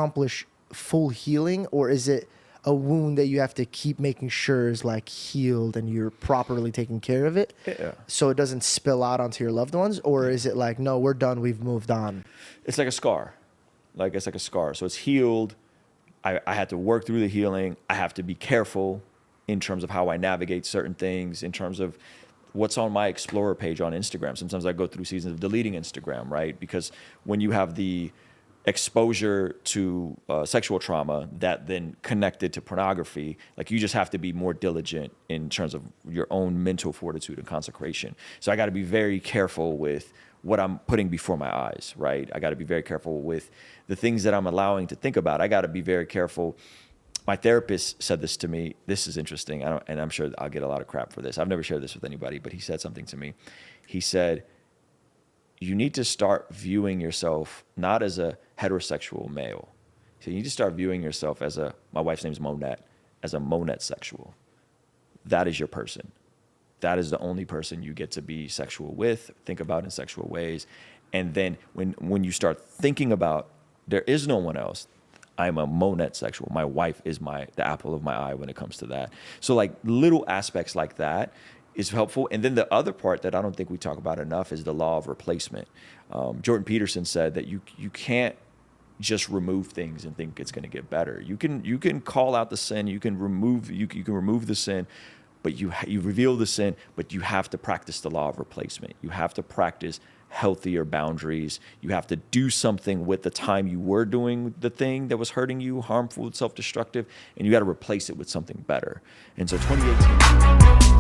accomplish full healing, or is it a wound that you have to keep making sure is like healed and you're properly taking care of it, so it doesn't spill out onto your loved ones? Or is it like, no, we're done, we've moved on? It's like a scar. It's like a scar. So it's healed. I had to work through the healing. I have to be careful in terms of how I navigate certain things, in terms of what's on my Explorer page on Instagram. Sometimes I go through seasons of deleting Instagram, right? Because when you have the exposure to sexual trauma that then connected to pornography, like you just have to be more diligent in terms of your own mental fortitude and consecration. So I got to be very careful with what I'm putting before my eyes, right? I got to be very careful with the things that I'm allowing to think about. I got to be very careful. My therapist said this to me. This is interesting, and I'm sure I'll get a lot of crap for this. I've never shared this with anybody, but he said something to me. He said, you need to start viewing yourself not as a heterosexual male. So you need to start viewing yourself as my wife's name is Monette, as a Monette sexual. That is your person. That is the only person you get to be sexual with, think about in sexual ways. And then when you start thinking about there is no one else, I'm a Monette sexual. My wife is the apple of my eye when it comes to that. So like little aspects like that is helpful. And then the other part that I don't think we talk about enough is the law of replacement. Jordan Peterson said that you can't just remove things and think it's going to get better. You can call out the sin, you can remove the sin, but you reveal the sin, but you have to practice the law of replacement. You have to practice healthier boundaries. You have to do something with the time you were doing the thing that was hurting you, harmful, self-destructive, and you got to replace it with something better. And so 2018...